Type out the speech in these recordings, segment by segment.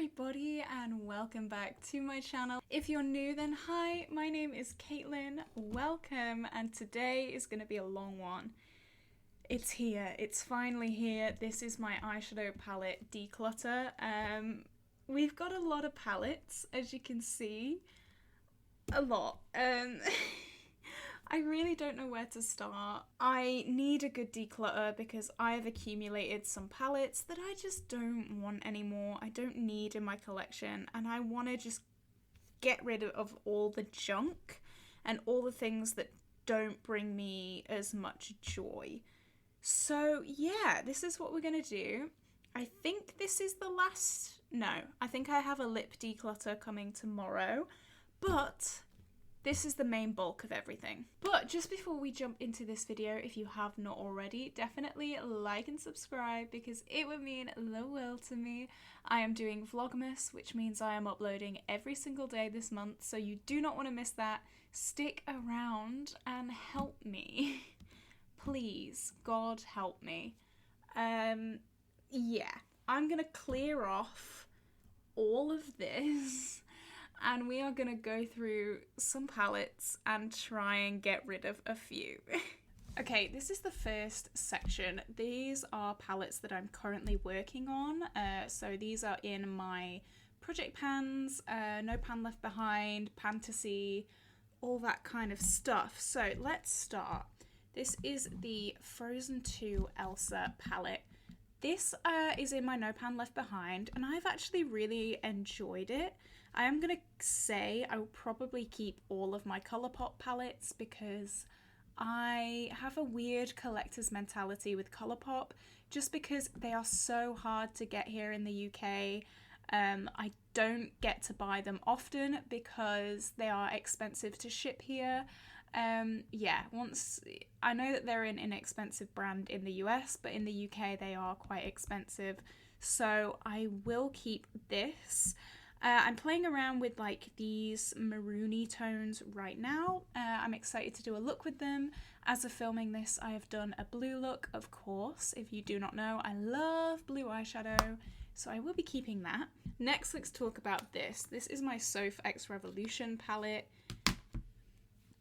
everybody and welcome back to my channel. If you're new then hi, my name is Caitlin, welcome, and today is going to be a long one. It's here, it's finally here. This is my eyeshadow palette Declutter. We've got a lot of palettes, as you can see, a lot. I really don't know where to start. I need a good declutter because I've accumulated some palettes that I just don't want anymore. I don't need in my collection, and I want to just get rid of all the junk and all the things that don't bring me as much joy. So yeah, this is what we're gonna do. I think this is the last, no, I think I have a lip declutter coming tomorrow, but this is the main bulk of everything. But just before we jump into this video, if you have not already, definitely like and subscribe because it would mean the world to me. I am doing Vlogmas, which means I am uploading every single day this month, so you do not want to miss that. Stick around and help me. Please, God help me. Yeah, I'm gonna clear off all of this and we are going to go through some palettes and try and get rid of a few. Okay, this is the first section. These are palettes that I'm currently working on. So these are in my project pans, No Pan Left Behind, Fantasy, all that kind of stuff. So let's start. This is the Frozen 2 Elsa palette. This is in my No Pan Left Behind, and I've actually really enjoyed it. I am going to say I will probably keep all of my Colourpop palettes because I have a weird collector's mentality with Colourpop just because they are so hard to get here in the UK. I don't get to buy them often because they are expensive to ship here. Yeah, once I know that they're an inexpensive brand in the US, but in the UK they are quite expensive. So I will keep this. I'm playing around with like these maroony tones right now. I'm excited to do a look with them. As of filming this, I have done a blue look, of course. If you do not know, I love blue eyeshadow, so I will be keeping that. Next, let's talk about this. This is my Soph X Revolution palette.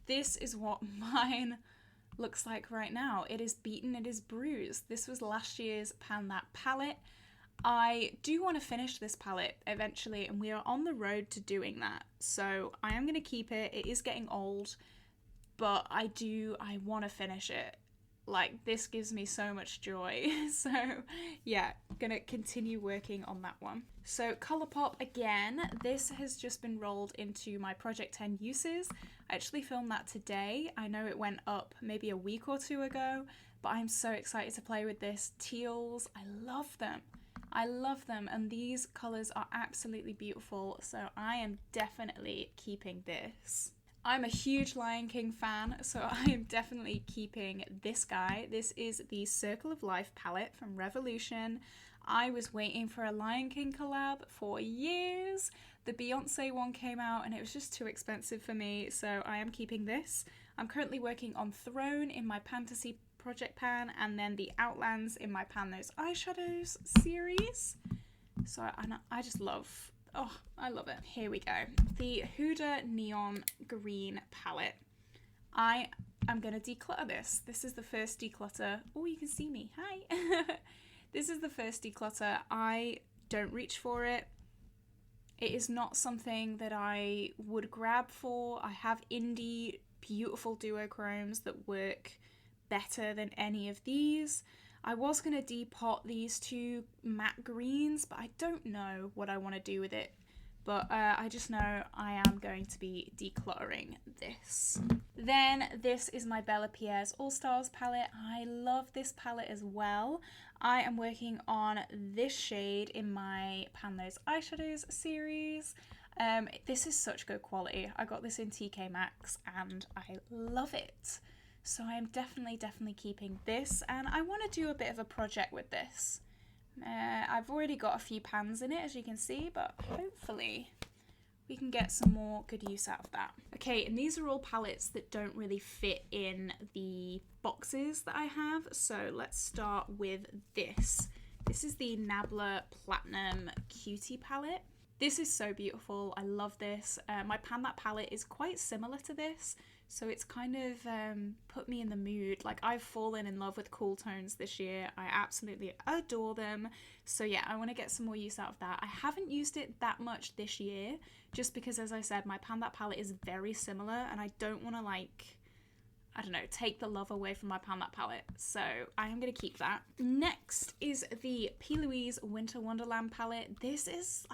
This is what mine looks like right now. It is beaten, it is bruised. This was last year's Pan That palette. I do want to finish this palette eventually, and we are on the road to doing that. So I am going to keep it. It is getting old, but I want to finish it. Like, this gives me so much joy. So yeah, gonna continue working on that one. So Colourpop again, this has just been rolled into my Project 10 uses. I actually filmed that today. I know it went up maybe a week or two ago, but I'm so excited to play with this. Teals, I love them. I love them, and these colours are absolutely beautiful, so I am definitely keeping this. I'm a huge Lion King fan, so I am definitely keeping this guy. This is the Circle of Life palette from Revolution. I was waiting for a Lion King collab for years. The Beyonce one came out and it was just too expensive for me, so I am keeping this. I'm currently working on Throne in my Fantasy project pan, and then the Outlands in my Pan Those Eyeshadows series. So I just love, oh, I love it. Here we go. The Huda Neon Green palette. I am going to declutter this. This is the first declutter. Oh, you can see me. Hi. This is the first declutter. I don't reach for it. It is not something that I would grab for. I have indie beautiful duochromes that work better than any of these. I was going to depot these two matte greens, but I don't know what I want to do with it. But I just know I am going to be decluttering this. Then this is my Bella Pierre's All Stars palette. I love this palette as well. I am working on this shade in my Pan Those Eyeshadows series. This is such good quality. I got this in TK Maxx and I love it. So I am definitely keeping this, and I want to do a bit of a project with this. I've already got a few pans in it, as you can see, but hopefully we can get some more good use out of that. Okay, and these are all palettes that don't really fit in the boxes that I have, so let's start with this. This is the Nabla Platinum Cutie palette. This is so beautiful. I love this. My Pan That palette is quite similar to this, so it's kind of put me in the mood. Like, I've fallen in love with cool tones this year. I absolutely adore them. So yeah, I want to get some more use out of that. I haven't used it that much this year, just because, as I said, my Pan That palette is very similar, and I don't want to, like, I don't know, take the love away from my Pan That palette. So I am going to keep that. Next is the P. Louise Winter Wonderland palette. This is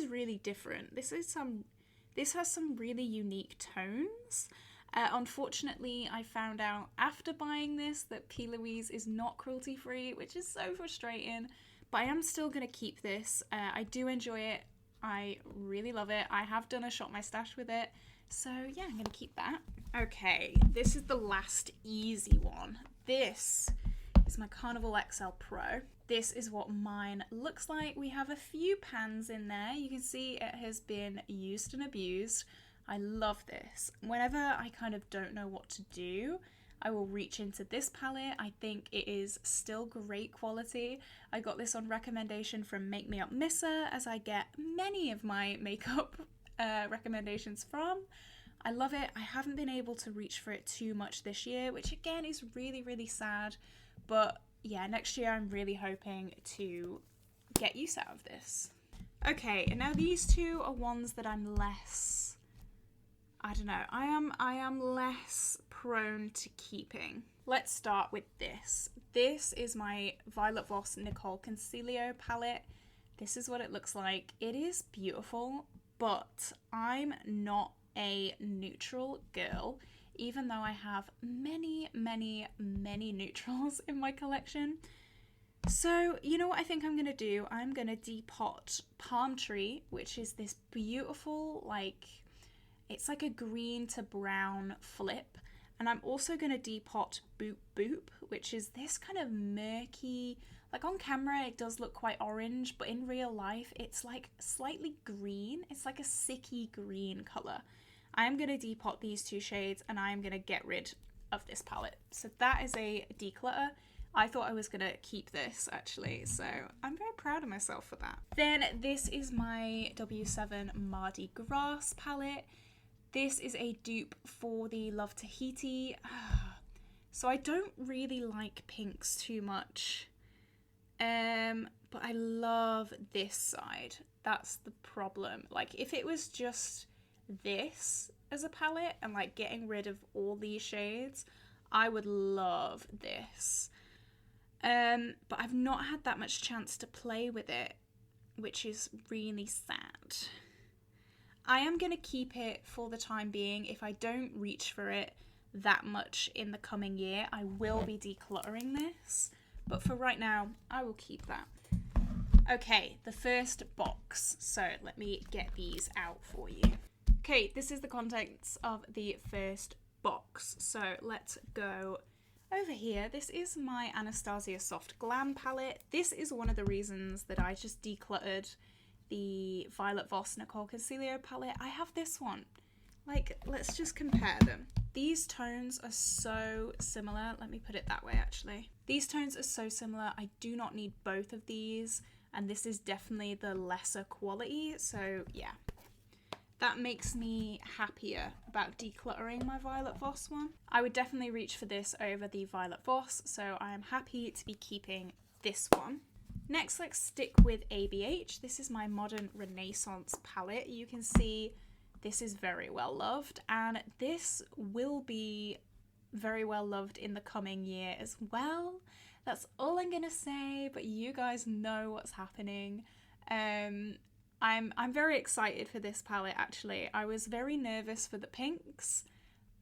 really different. This has some really unique tones. Unfortunately, I found out after buying this that P. Louise is not cruelty free, which is so frustrating. But I am still going to keep this. I do enjoy it. I really love it. I have done a Shop My Stash with it. So yeah, I'm going to keep that. Okay, this is the last easy one. This is my Carnival XL Pro. This is what mine looks like. We have a few pans in there. You can see it has been used and abused. I love this. Whenever I kind of don't know what to do, I will reach into this palette. I think it is still great quality. I got this on recommendation from Make Me Up Missa, as I get many of my makeup recommendations from. I love it. I haven't been able to reach for it too much this year, which again is really, really sad. But yeah, next year I'm really hoping to get use out of this. Okay, and now these two are ones that I'm less, I don't know, I am less prone to keeping. Let's start with this. This is my Violet Voss Nicole Concilio palette. This is what it looks like. It is beautiful, but I'm not a neutral girl, even though I have many, many, many neutrals in my collection. So, you know what I think I'm going to do? I'm going to depot Palm Tree, which is this beautiful, like, it's like a green to brown flip. And I'm also going to depot Boop Boop, which is this kind of murky, like on camera it does look quite orange, but in real life it's like slightly green. It's like a sicky green colour. I am going to depot these two shades and I am going to get rid of this palette. So that is a declutter. I thought I was going to keep this actually, so I'm very proud of myself for that. Then this is my W7 Mardi Gras palette. This is a dupe for the Love Tahiti. So I don't really like pinks too much, but I love this side. That's the problem. Like, if it was just this as a palette and like getting rid of all these shades, I would love this. But I've not had that much chance to play with it, which is really sad. I am going to keep it for the time being. If I don't reach for it that much in the coming year, I will be decluttering this. But for right now, I will keep that. Okay, the first box. So let me get these out for you. Okay, this is the contents of the first box. So let's go over here. This is my Anastasia Soft Glam palette. This is one of the reasons that I just decluttered the Violet Voss Nicole Concilio palette. I have this one. Like, let's just compare them. These tones are so similar. Let me put it that way, actually. These tones are so similar. I do not need both of these, and this is definitely the lesser quality. So yeah, that makes me happier about decluttering my Violet Voss one. I would definitely reach for this over the Violet Voss, so I am happy to be keeping this one. Next, let's stick with ABH. This is my Modern Renaissance palette. You can see this is very well loved, and this will be very well loved in the coming year as well. That's all I'm gonna say, but you guys know what's happening. I'm very excited for this palette actually. I was very nervous for the pinks,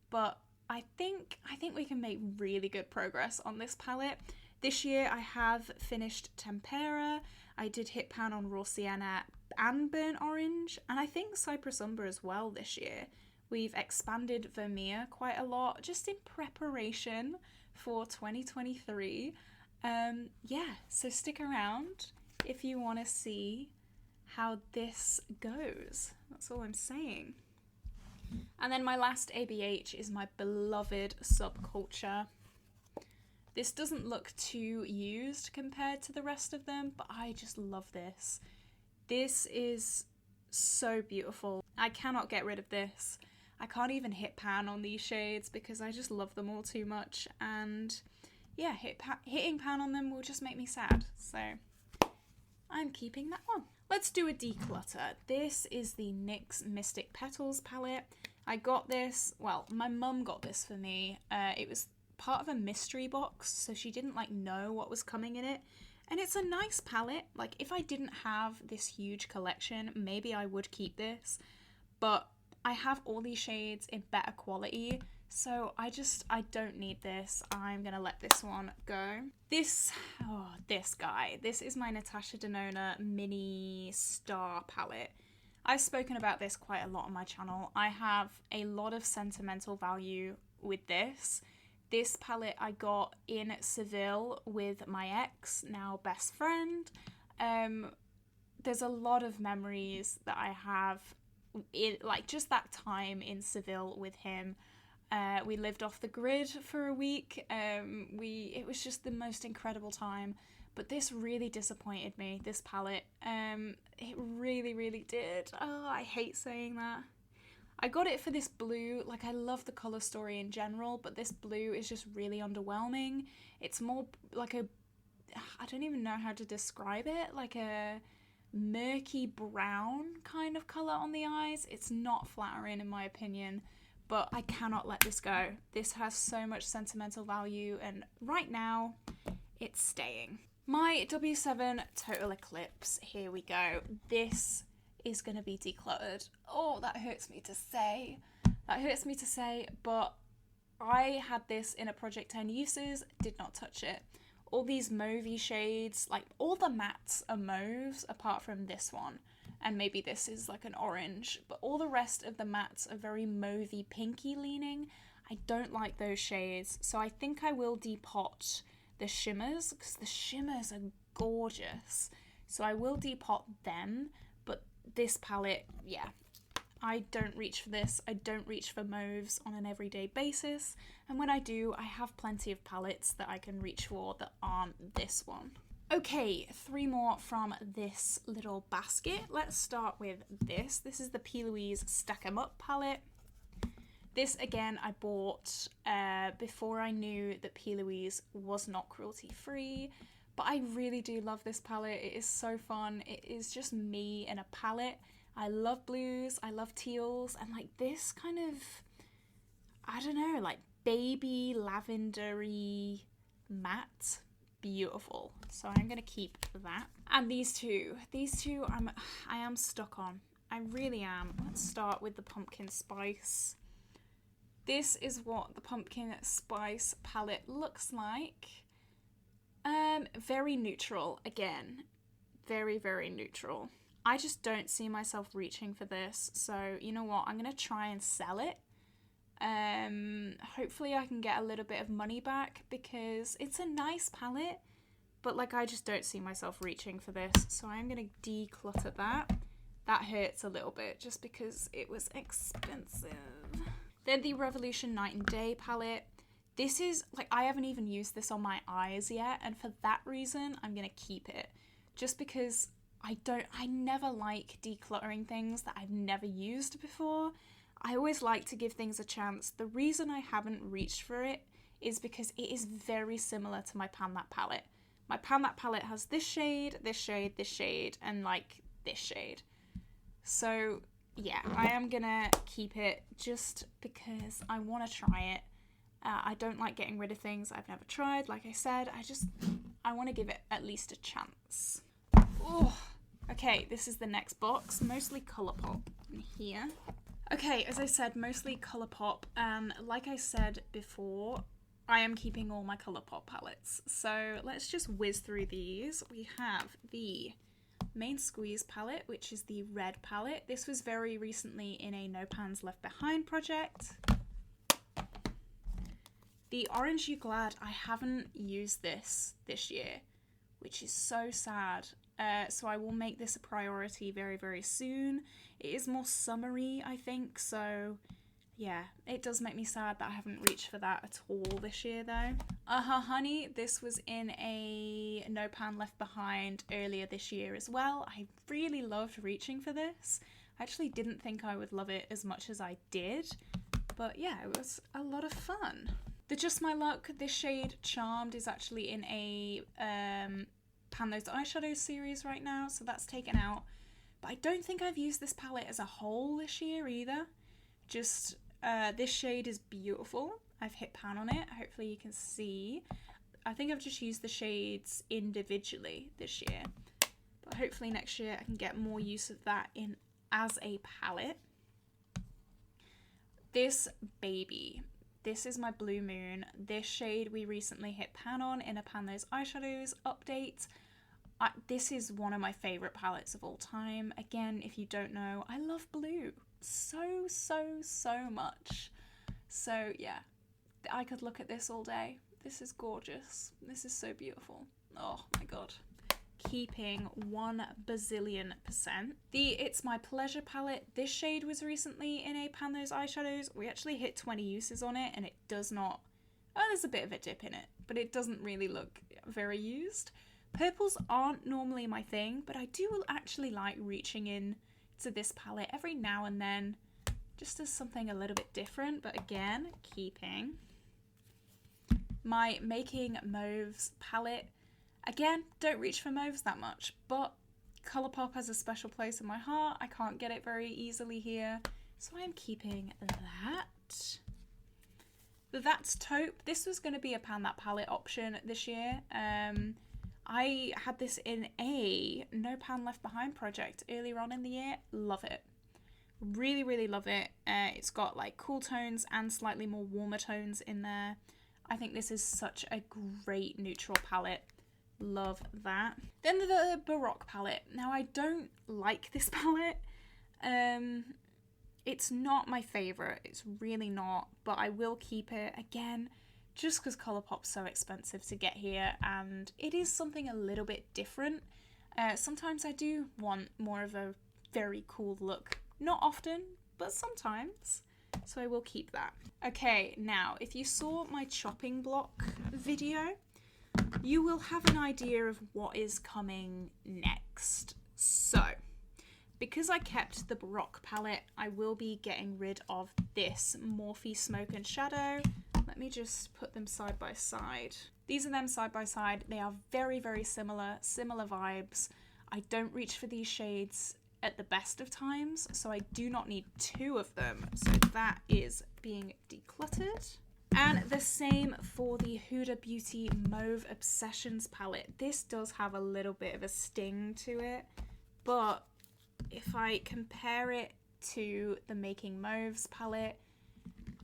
but I think we can make really good progress on this palette. This year I have finished Tempera, I did hit pan on Raw Sienna and Burnt Orange, and I think Cypress Umber as well this year. We've expanded Vermeer quite a lot just in preparation for 2023. Yeah, so stick around if you want to see how this goes. That's all I'm saying. And then my last ABH is my beloved Subculture. This doesn't look too used compared to the rest of them, but I just love this. This is So beautiful. I cannot get rid of this. I can't even hit pan on these shades because I just love them all too much, and yeah, hitting pan on them will just make me sad, so I'm keeping that one. Let's do a declutter. This is the NYX Mystic Petals palette. I got this, well, my mum got this for me. It was part of a mystery box, so she didn't like know what was coming in it. And it's a nice palette. Like, if I didn't have this huge collection, maybe I would keep this. But I have all these shades in better quality, so I don't need this. I'm gonna let this one go. This guy. This is my Natasha Denona Mini Star palette. I've spoken about this quite a lot on my channel. I have a lot of sentimental value with this. This palette I got in Seville with my ex, now best friend. There's a lot of memories that I have in, like, just that time in Seville with him. We lived off the grid for a week. It was just the most incredible time. But this really disappointed me, this palette. It really, really did. Oh, I hate saying that. I got it for this blue. Like, I love the colour story in general, but this blue is just really underwhelming. It's more like I don't even know how to describe it, like a murky brown kind of colour on the eyes. It's not flattering in my opinion, but I cannot let this go. This has so much sentimental value, and right now it's staying. My W7 Total Eclipse, here we go. This is going to be decluttered. Oh, that hurts me to say. That hurts me to say, but I had this in a Project 10 uses, did not touch it. All these mauvey shades, like all the mattes are mauves apart from this one. And maybe this is like an orange, but all the rest of the mattes are very mauvey pinky leaning. I don't like those shades, so I think I will depot the shimmers, because the shimmers are gorgeous. So I will depot them, but this palette, yeah, I don't reach for this. I don't reach for mauves on an everyday basis, and when I do, I have plenty of palettes that I can reach for that aren't this one. Okay, 3 more from this little basket. Let's start with this. This is the P. Louise Stack 'em Up palette. This, again, I bought before I knew that P. Louise was not cruelty-free, but I really do love this palette. It is so fun. It is just me in a palette. I love blues, I love teals, and like this kind of, I don't know, like baby lavendery matte. Beautiful. So I'm gonna keep that. And these two I am stuck on. I really am. Let's start with the Pumpkin Spice. This is what the Pumpkin Spice palette looks like. Very neutral, again. Very, very neutral. I just don't see myself reaching for this, so you know what, I'm going to try and sell it. Hopefully I can get a little bit of money back, because it's a nice palette, but like I just don't see myself reaching for this, so I'm going to declutter that. That hurts a little bit, just because it was expensive. Then the Revolution Night and Day palette. This is, like, I haven't even used this on my eyes yet, and for that reason, I'm going to keep it. Just because I never like decluttering things that I've never used before. I always like to give things a chance. The reason I haven't reached for it is because it is very similar to my Pan That palette. My Pan That palette has this shade, this shade, this shade, and, like, this shade. So yeah, I am gonna keep it just because I want to try it. I don't like getting rid of things I've never tried. Like I said, I want to give it at least a chance. Oh, okay, this is the next box. Mostly Colourpop in here. Okay, as I said, mostly Colourpop. And like I said before, I am keeping all my Colourpop palettes. So let's just whiz through these. We have the Main Squeeze palette, which is the red palette. This was very recently in a No Pans Left Behind project. The Orange You Glad, I haven't used this year, which is so sad. So I will make this a priority very, very soon. It is more summery, I think, so Yeah, it does make me sad that I haven't reached for that at all this year though. Honey, this was in a No Pan Left Behind earlier this year as well. I really loved reaching for this. I actually didn't think I would love it as much as I did, but yeah, it was a lot of fun. The Just My Luck, this shade Charmed is actually in a Pan Those Eyeshadows series right now, so that's taken out. But I don't think I've used this palette as a whole this year either. Just this shade is beautiful. I've hit pan on it. Hopefully you can see. I think I've just used the shades individually this year. But hopefully next year I can get more use of that in as a palette. This baby. This is my Blue Moon. This shade we recently hit pan on in a Pan Those Eyeshadows update. This is one of my favourite palettes of all time. Again, if you don't know, I love blue so much. So yeah, I could look at this all day. This is gorgeous. This is so beautiful. Oh my god. Keeping 1 bazillion %. The It's My Pleasure palette. This shade was recently in a Pan Those Eyeshadows. We actually hit 20 uses on it and it does not... Oh, there's a bit of a dip in it, but it doesn't really look very used. Purples aren't normally my thing, but I do actually like reaching in to this palette every now and then, just as something a little bit different, but again, keeping. My Making Mauves palette. Again, don't reach for mauves that much, but Colourpop has a special place in my heart. I can't get it very easily here, so I'm keeping that. The That's Taupe. This was going to be a Pan That Palette option this year. I had this in a No Pan Left Behind project earlier on in the year. Love it. Really love it. It's got like cool tones and slightly more warmer tones in there. I think this is such a great neutral palette. Love that. Then the Baroque palette. Now I don't like this palette. It's not my favourite. It's really not. But I will keep it. Again, just because Colourpop's so expensive to get here and it is something a little bit different. Sometimes I do want more of a very cool look. Not often, but sometimes. So I will keep that. Okay, now if you saw my chopping block video, you will have an idea of what is coming next. So, because I kept the Baroque palette, I will be getting rid of this Morphe Smoke and Shadow. Let me just put them side by side. These are them side by side. They are very similar vibes. I don't reach for these shades at the best of times, so I do not need 2 of them. So that is being decluttered. And the same for the Huda Beauty Mauve Obsessions palette. This does have a little bit of a sting to it, but if I compare it to the Making Mauves palette,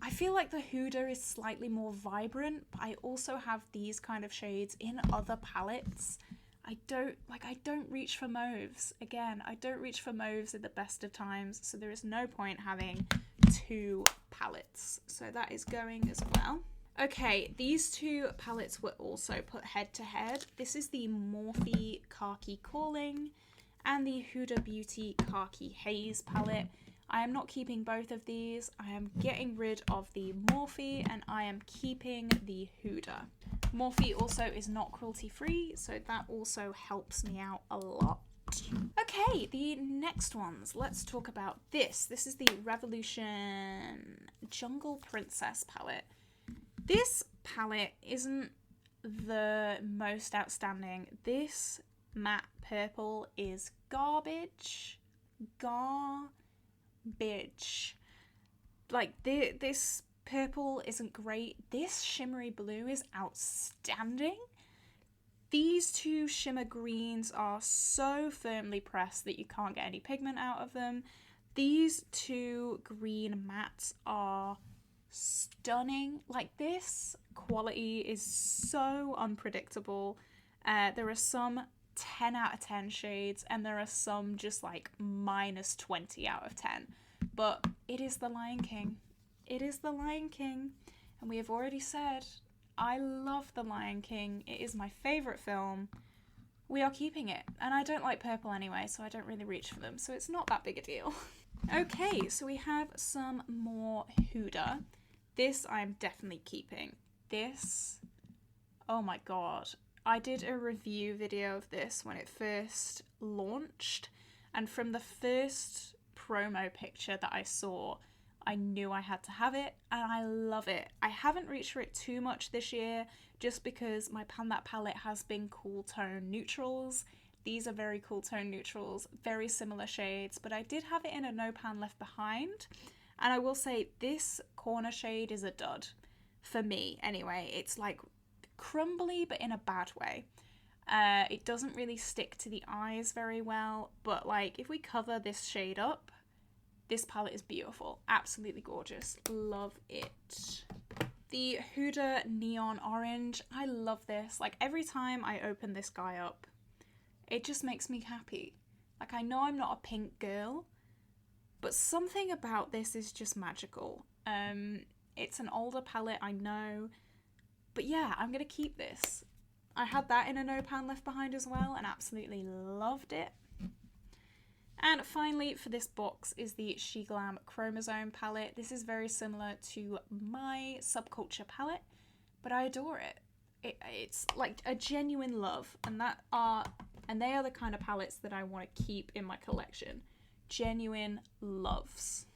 I feel like the Huda is slightly more vibrant, but I also have these kind of shades in other palettes. I don't reach for mauves. Again, I don't reach for mauves at the best of times, so there is no point having 2 palettes. So that is going as well. Okay, these 2 palettes were also put head to head. This is the Morphe Khaki Calling and the Huda Beauty Khaki Haze palette. I am not keeping both of these. I am getting rid of the Morphe and I am keeping the Huda. Morphe also is not cruelty free, so that also helps me out a lot. Okay, the next ones. Let's talk about this. This is the Revolution Jungle Princess palette. This palette isn't the most outstanding. This matte purple is garbage. Like, this purple isn't great. This shimmery blue is outstanding. These 2 shimmer greens are so firmly pressed that you can't get any pigment out of them. These 2 green mattes are stunning. Like, this quality is so unpredictable. There are some 10 out of 10 shades and there are some just like minus 20 out of 10. But it is The Lion King. It is The Lion King. And we have already said, I love The Lion King. It is my favourite film. We are keeping it. And I don't like purple anyway, so I don't really reach for them. So it's not that big a deal. Okay, so we have some more Huda. This I'm definitely keeping. This, oh my god. I did a review video of this when it first launched, and from the first promo picture that I saw, I knew I had to have it, and I love it. I haven't reached for it too much this year, just because my Pan That palette has been cool tone neutrals. These are very cool tone neutrals, very similar shades, but I did have it in a No Pan Left Behind, and I will say this corner shade is a dud. For me, anyway. It's like crumbly, but in a bad way. It doesn't really stick to the eyes very well, but like if we cover this shade up, this palette is beautiful. Absolutely gorgeous. Love it. The Huda Neon Orange. I love this. Like every time I open this guy up, it just makes me happy. Like I know I'm not a pink girl, but something about this is just magical. It's an older palette, I know, but yeah, I'm gonna keep this. I had that in a No Pan Left Behind as well and absolutely loved it. And finally for this box is the She Glam Chromosome palette. This is very similar to my Subculture palette, but I adore it. It's like a genuine love, and they are the kind of palettes that I want to keep in my collection. Genuine loves.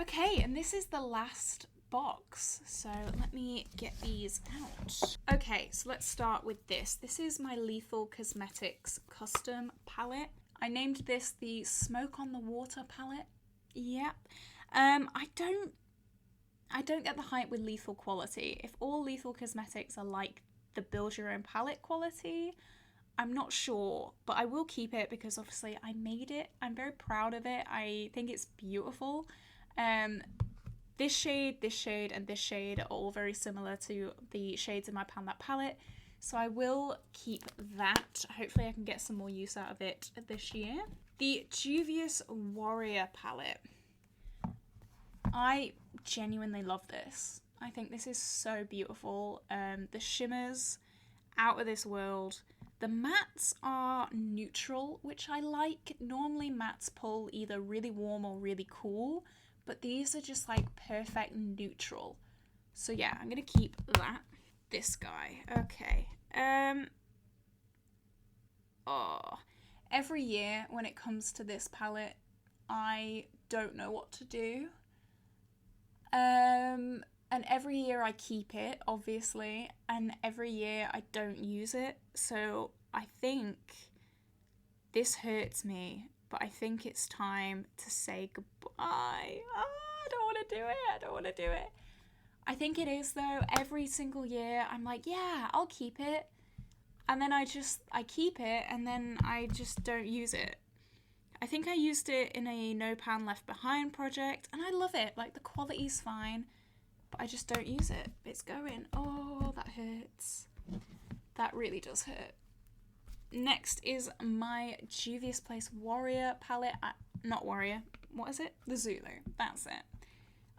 Okay, and this is the last box, so let me get these out. Okay, so let's start with this. This is my Lethal Cosmetics custom palette. I named this the Smoke on the Water palette. Yep. I don't get the hype with Lethal quality. If all Lethal Cosmetics are like the build your own palette quality, I'm not sure, but I will keep it because obviously I made it. I'm very proud of it. I think it's beautiful. This shade, and this shade are all very similar to the shades in my Pan That palette, so I will keep that. Hopefully I can get some more use out of it this year. The Juvia's Warrior palette. I genuinely love this. I think this is so beautiful. The shimmers, out of this world. The mattes are neutral, which I like. Normally mattes pull either really warm or really cool, but these are just like perfect neutral. So yeah, I'm gonna keep that. This guy, okay. Every year when it comes to this palette, I don't know what to do. And every year I keep it, obviously, and every year I don't use it. So I think this hurts me, but I think it's time to say goodbye. I don't want to do it. I don't want to do it. I think it is though. Every single year I'm like, yeah, I'll keep it. And then I keep it and then I just don't use it. I think I used it in a No Pan Left Behind project and I love it. Like the quality's fine, but I just don't use it. It's going. Oh, that hurts. That really does hurt. Next is my Juvia's Place Warrior palette. Not Warrior. What is it? The Zulu. That's it.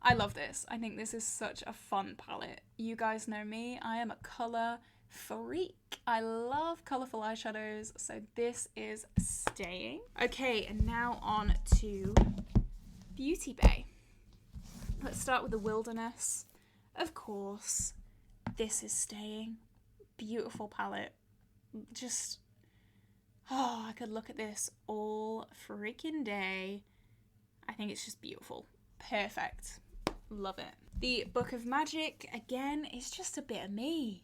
I love this. I think this is such a fun palette. You guys know me. I am a colour freak. I love colourful eyeshadows, so this is staying. Okay, and now on to Beauty Bay. Let's start with the Wilderness. Of course, this is staying. Beautiful palette. Just, I could look at this all freaking day. I think it's just beautiful. Perfect. Love it. The Book of Magic, again, is just a bit of me.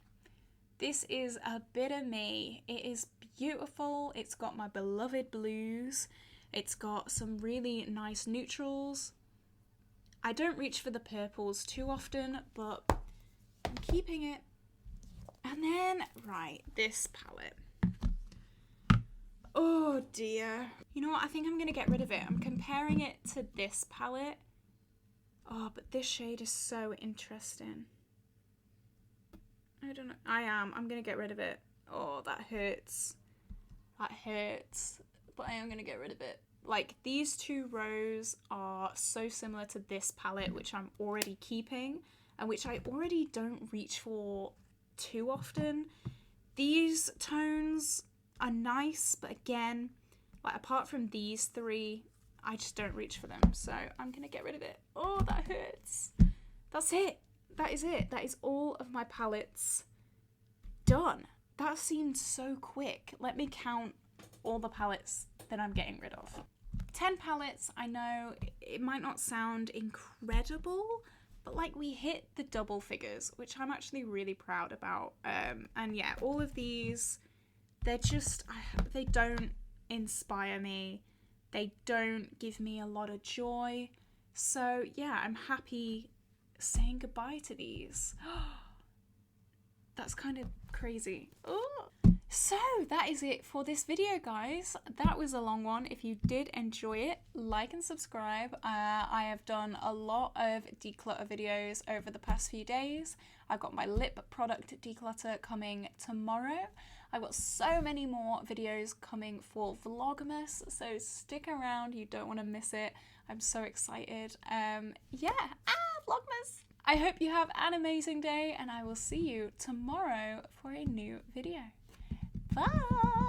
This is a bit of me. It is beautiful. It's got my beloved blues. It's got some really nice neutrals. I don't reach for the purples too often, but I'm keeping it. And then, right, this palette. Oh dear. You know what? I think I'm going to get rid of it. I'm comparing it to this palette. Oh, but this shade is so interesting. I don't know. I'm going to get rid of it. Oh, that hurts. That hurts. But I am going to get rid of it. Like, these two rows are so similar to this palette, which I'm already keeping, and which I already don't reach for too often. These tones are nice, but again, like, apart from these three, I just don't reach for them. So I'm going to get rid of it. Oh, that hurts. That's it. That is it. That is all of my palettes done. That seemed so quick. Let me count all the palettes that I'm getting rid of. 10 palettes. I know it might not sound incredible, but like we hit the double figures, which I'm actually really proud about. And yeah, all of these, they're just, they don't inspire me. They don't give me a lot of joy. So yeah, I'm happy saying goodbye to these. That's kind of crazy. Oh. So that is it for this video, guys. That was a long one. If you did enjoy it, like and subscribe. I have done a lot of declutter videos over the past few days. I've got my lip product declutter coming tomorrow. I've got so many more videos coming for Vlogmas, so stick around. You don't want to miss it. I'm so excited. Vlogmas! I hope you have an amazing day, and I will see you tomorrow for a new video. Bye!